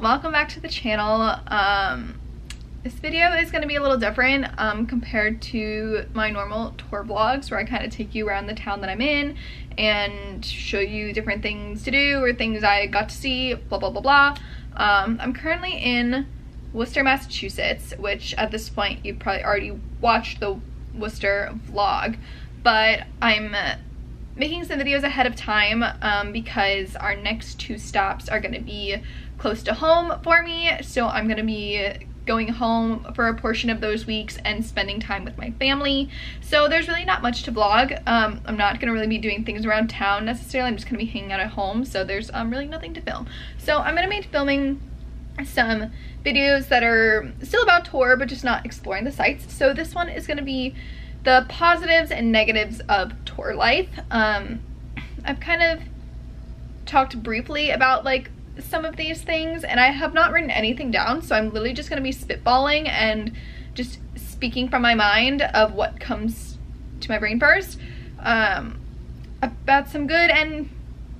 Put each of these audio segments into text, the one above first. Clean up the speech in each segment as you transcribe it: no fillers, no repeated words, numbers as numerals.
welcome back to the channel. This video is going to be a little different compared to my normal tour vlogs where I kind of take you around the town that I'm in and show you different things to do or things I got to see, blah blah blah blah. I'm currently in Worcester, Massachusetts, which at this point you've probably already watched the Worcester vlog, but I'm making some videos ahead of time because our next two stops are going to be close to home for me, so I'm going to be going home for a portion of those weeks and spending time with my family. So there's really not much to vlog. I'm not going to really be doing things around town necessarily. I'm just going to be hanging out at home, so there's really nothing to film. So I'm going to be filming some videos that are still about tour but just not exploring the sites. So this one is going to be the positives and negatives of tour life. I've kind of talked briefly about like some of these things, and I have not written anything down, so I'm literally just going to be spitballing and just speaking from my mind of what comes to my brain first about some good and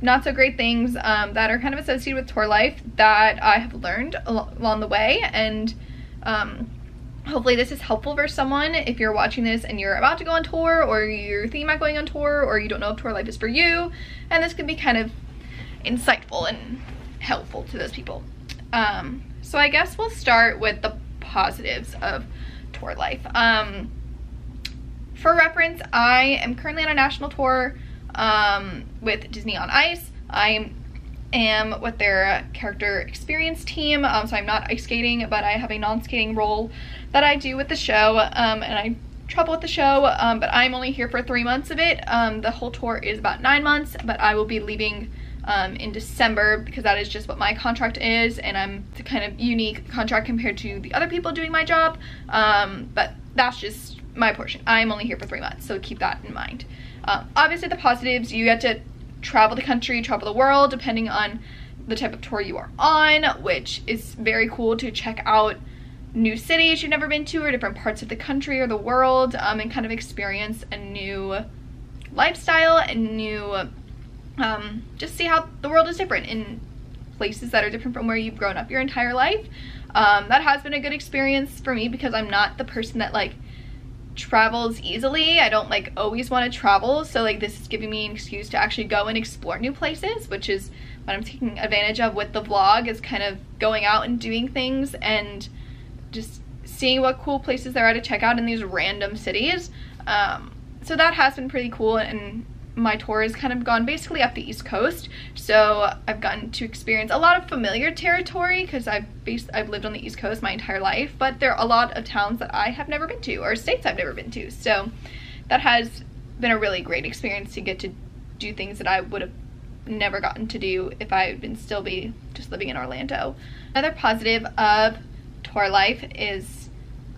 not so great things that are kind of associated with tour life that I have learned along the way. And hopefully this is helpful for someone if you're watching this and you're about to go on tour, or you're thinking about going on tour, or you don't know if tour life is for you, and this could be kind of insightful and helpful to those people. So I guess we'll start with the positives of tour life. For reference, I am currently on a national tour with Disney on Ice. I am with their character experience team, so I'm not ice skating, but I have a non-skating role that I do with the show, and I travel with the show, but I'm only here for 3 months of it. The whole tour is about 9 months, but I will be leaving in December because that is just what my contract is, and I'm the kind of unique contract compared to the other people doing my job, but that's just my portion. I'm only here for 3 months, so keep that in mind. Obviously the positives, you get to travel the country, travel the world, depending on the type of tour you are on, which is very cool to check out new cities you've never been to, or different parts of the country or the world, and kind of experience a new lifestyle and new just see how the world is different in places that are different from where you've grown up your entire life. That has been a good experience for me because I'm not the person that like travels easily. I don't like always want to travel, so like this is giving me an excuse to actually go and explore new places, which is what I'm taking advantage of with the vlog, is kind of going out and doing things and just seeing what cool places there are to check out in these random cities. So that has been pretty cool, and my tour has kind of gone basically up the East Coast, so I've gotten to experience a lot of familiar territory because I've lived on the East Coast my entire life, but there are a lot of towns that I have never been to or states I've never been to, so that has been a really great experience to get to do things that I would have never gotten to do if I had been still be just living in Orlando. Another positive of tour life is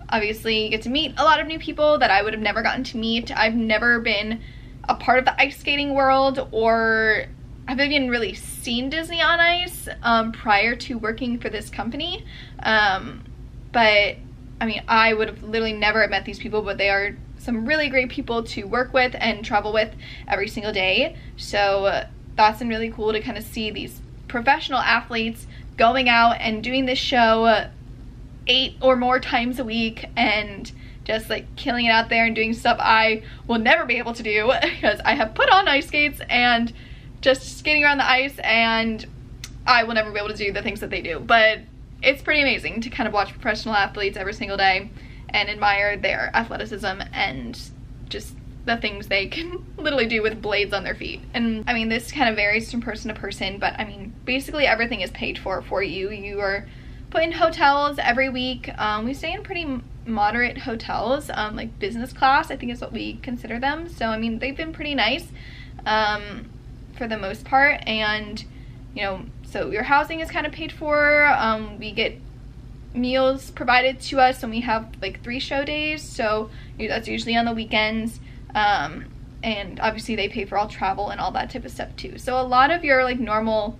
obviously you get to meet a lot of new people that I would have never gotten to meet. I've never been a part of the ice skating world, or I've even really seen Disney on Ice prior to working for this company, but I mean I would have literally never met these people, but they are some really great people to work with and travel with every single day. So that's been really cool to kind of see these professional athletes going out and doing this show 8 or more times a week and just like killing it out there and doing stuff I will never be able to do because I have put on ice skates and just skating around the ice, and I will never be able to do the things that they do. But it's pretty amazing to kind of watch professional athletes every single day and admire their athleticism and just the things they can literally do with blades on their feet. And I mean this kind of varies from person to person, but I mean basically everything is paid for you. You are put in hotels every week. We stay in pretty moderate hotels, like business class I think is what we consider them, so I mean they've been pretty nice for the most part, and you know, so your housing is kind of paid for. We get meals provided to us when we have like 3 show days, so that's usually on the weekends, and obviously they pay for all travel and all that type of stuff too, so a lot of your like normal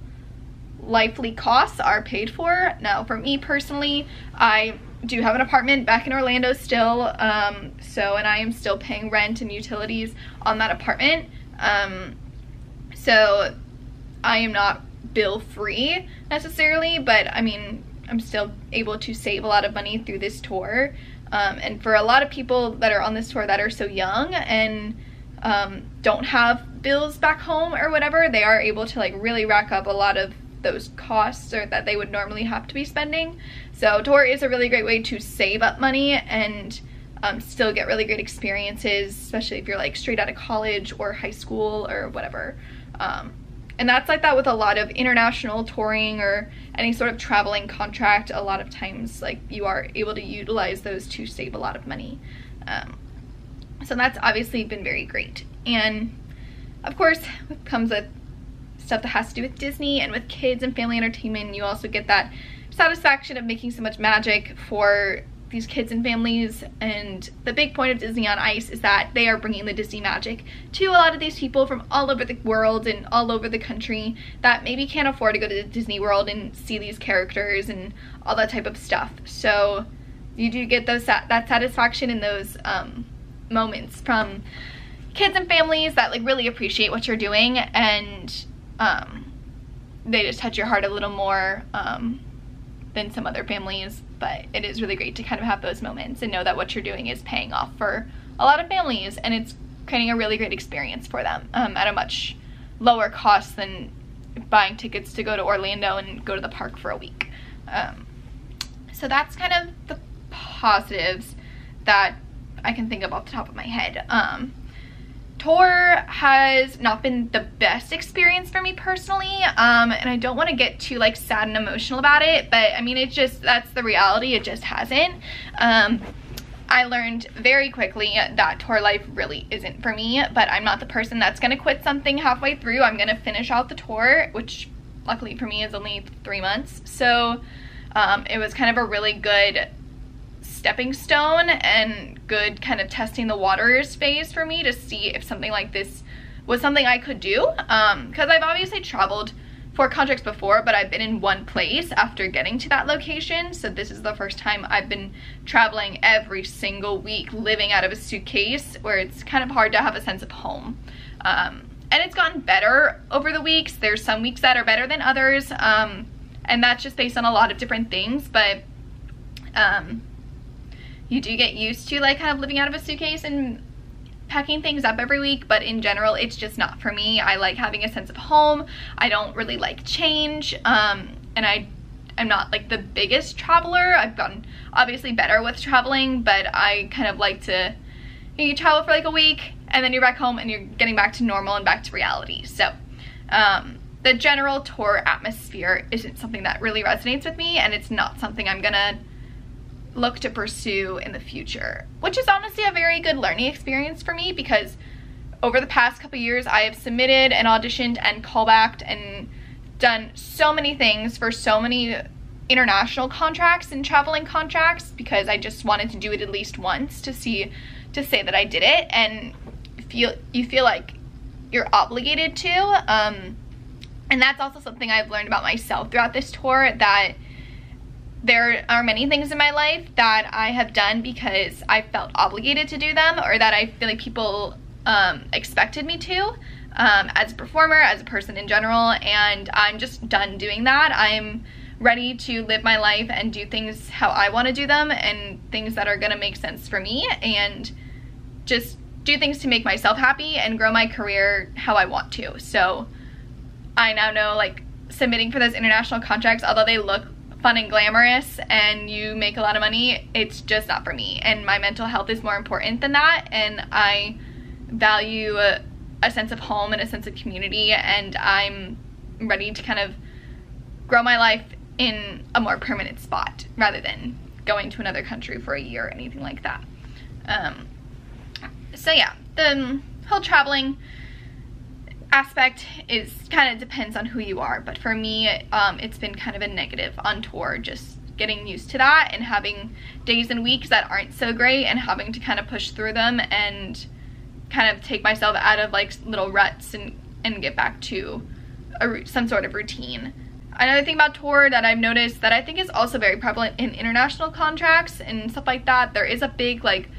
lively costs are paid for. Now for me personally, I do have an apartment back in Orlando still, and I am still paying rent and utilities on that apartment, so I am not bill free necessarily, but I mean, I'm still able to save a lot of money through this tour. And for a lot of people that are on this tour that are so young and don't have bills back home or whatever, they are able to like really rack up a lot of those costs or that they would normally have to be spending. So tour is a really great way to save up money and still get really great experiences, especially if you're like straight out of college or high school or whatever. And that's like that with a lot of international touring or any sort of traveling contract. A lot of times like you are able to utilize those to save a lot of money. So that's obviously been very great. And of course, it comes with stuff that has to do with Disney and with kids and family entertainment. You also get that satisfaction of making so much magic for these kids and families. And the big point of Disney on Ice is that they are bringing the Disney magic to a lot of these people from all over the world and all over the country that maybe can't afford to go to Disney World and see these characters and all that type of stuff. So you do get those that satisfaction in those moments from kids and families that like really appreciate what you're doing, and they just touch your heart a little more than some other families. But it is really great to kind of have those moments and know that what you're doing is paying off for a lot of families, and it's creating a really great experience for them at a much lower cost than buying tickets to go to Orlando and go to the park for a week. So that's kind of the positives that I can think of off the top of my head. Tour has not been the best experience for me personally, and I don't want to get too like sad and emotional about it, but I mean, it's just, that's the reality. It just hasn't. I learned very quickly that tour life really isn't for me, but I'm not the person that's going to quit something halfway through. I'm going to finish out the tour, which luckily for me is only 3 months. So it was kind of a really good stepping stone and good kind of testing the waters phase for me to see if something like this was something I could do, because I've obviously traveled for contracts before, but I've been in one place after getting to that location. So this is the first time I've been traveling every single week, living out of a suitcase, where it's kind of hard to have a sense of home. And it's gotten better over the weeks. There's some weeks that are better than others, and that's just based on a lot of different things, but you do get used to like kind of living out of a suitcase and packing things up every week, but in general it's just not for me. I like having a sense of home. I don't really like change, and I'm not like the biggest traveler. I've gotten obviously better with traveling, but I kind of like to, you travel for like a week and then you're back home and you're getting back to normal and back to reality. So the general tour atmosphere isn't something that really resonates with me, and it's not something I'm gonna look to pursue in the future, which is honestly a very good learning experience for me, because over the past couple years I have submitted and auditioned and callbacked and done so many things for so many international contracts and traveling contracts, because I just wanted to do it at least once to say that I did it, and you feel like you're obligated to, and that's also something I've learned about myself throughout this tour, that there are many things in my life that I have done because I felt obligated to do them, or that I feel like people expected me to, as a performer, as a person in general, and I'm just done doing that. I'm ready to live my life and do things how I want to do them, and things that are going to make sense for me, and just do things to make myself happy and grow my career how I want to. So I now know, like, submitting for those international contracts, although they look fun and glamorous and you make a lot of money, it's just not for me, and my mental health is more important than that, and I value a sense of home and a sense of community, and I'm ready to kind of grow my life in a more permanent spot rather than going to another country for a year or anything like that. So yeah, the whole traveling aspect is kind of depends on who you are, but for me it's been kind of a negative on tour, just getting used to that and having days and weeks that aren't so great and having to kind of push through them and kind of take myself out of like little ruts and get back to some sort of routine. Another thing about tour that I've noticed that I think is also very prevalent in international contracts and stuff like that, there is a big like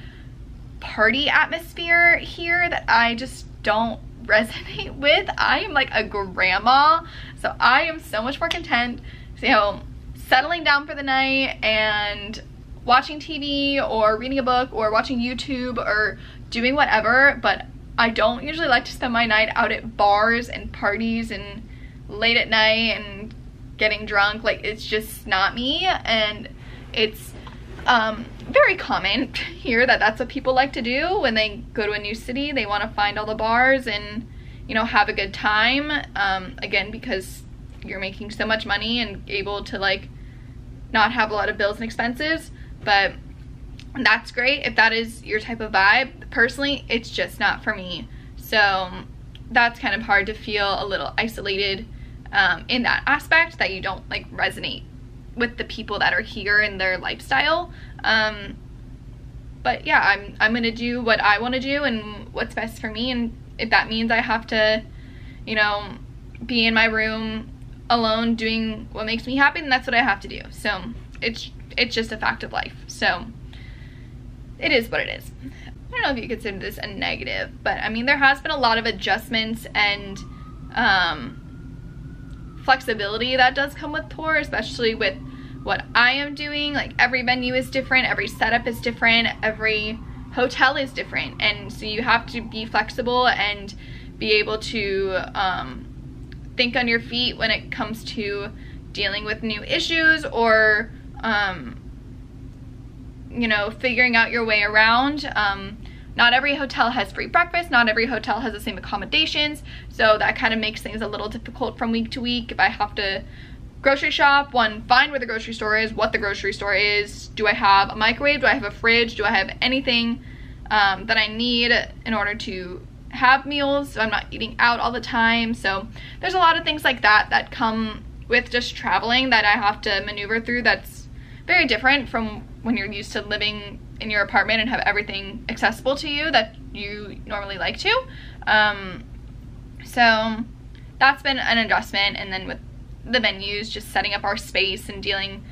party atmosphere here that I just don't resonate with. I am like a grandma, so I am so much more content, so settling down for the night and watching TV or reading a book or watching YouTube or doing whatever. But I don't usually like to spend my night out at bars and parties and late at night and getting drunk. Like, it's just not me, and it's very common here that that's what people like to do when they go to a new city. They want to find all the bars and, you know, have a good time, again, because you're making so much money and able to like not have a lot of bills and expenses. But that's great if that is your type of vibe. Personally, it's just not for me, so that's kind of hard to feel a little isolated in that aspect, that you don't like resonate with the people that are here and their lifestyle. But yeah, I'm gonna do what I want to do and what's best for me, and if that means I have to, you know, be in my room alone doing what makes me happy, then that's what I have to do. So it's just a fact of life, so it is what it is. I don't know if you consider this a negative, but I mean, there has been a lot of adjustments and flexibility that does come with tour, especially with what I am doing. Like, every venue is different, every setup is different, every hotel is different, and so you have to be flexible and be able to think on your feet when it comes to dealing with new issues or you know, figuring out your way around. Not every hotel has free breakfast, not every hotel has the same accommodations, so that kind of makes things a little difficult from week to week. If I have to grocery shop, one, find where the grocery store is, what the grocery store is, do I have a microwave, do I have a fridge, do I have anything that I need in order to have meals, so I'm not eating out all the time. So there's a lot of things like that that come with just traveling that I have to maneuver through. That's very different from when you're used to living in your apartment and have everything accessible to you that you normally like to. So that's been an adjustment. And then with the venues, just setting up our space and dealing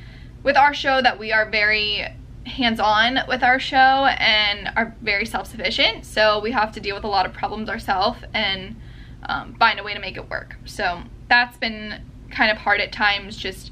with our show, that we are very hands-on with our show and are very self-sufficient, so we have to deal with a lot of problems ourselves and find a way to make it work. So that's been kind of hard at times, just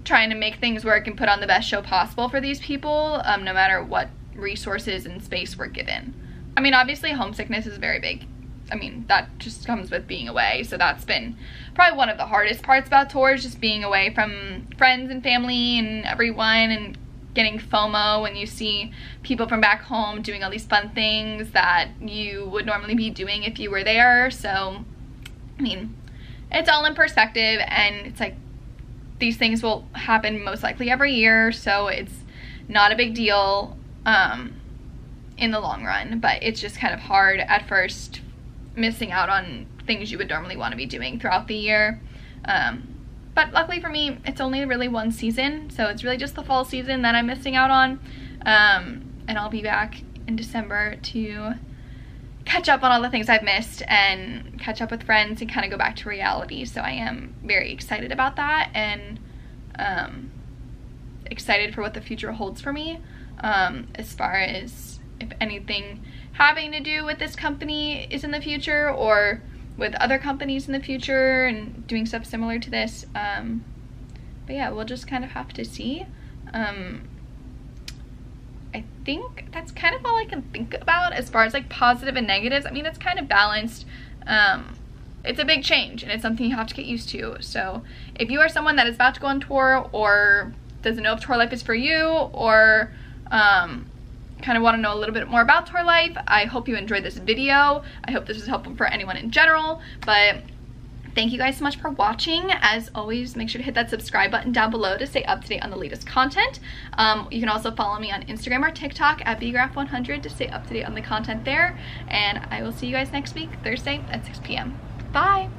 trying to make things work and put on the best show possible for these people, no matter what resources and space we're given. I mean, obviously homesickness is very big. I mean, that just comes with being away, so that's been probably one of the hardest parts about tours, just being away from friends and family and everyone, and getting FOMO when you see people from back home doing all these fun things that you would normally be doing if you were there. So, I mean, it's all in perspective, and it's like these things will happen most likely every year, so it's not a big deal in the long run, but it's just kind of hard at first, missing out on things you would normally want to be doing throughout the year. But luckily for me, it's only really one season, so it's really just the fall season that I'm missing out on. And I'll be back in December to catch up on all the things I've missed and catch up with friends and kind of go back to reality. So I am very excited about that, and excited for what the future holds for me, as far as if anything having to do with this company is in the future, or with other companies in the future and doing stuff similar to this. But yeah, we'll just kind of have to see. I think that's kind of all I can think about as far as like positive and negatives. I mean, it's kind of balanced. It's a big change, and it's something you have to get used to. So if you are someone that is about to go on tour, or doesn't know if tour life is for you, or kind of want to know a little bit more about tour life, I hope you enjoyed this video. I hope this was helpful for anyone in general, but thank you guys so much for watching. As always, make sure to hit that subscribe button down below to stay up to date on the latest content. You can also follow me on Instagram or TikTok at bgraf100 to stay up to date on the content there, and I will see you guys next week, Thursday at 6 p.m. Bye!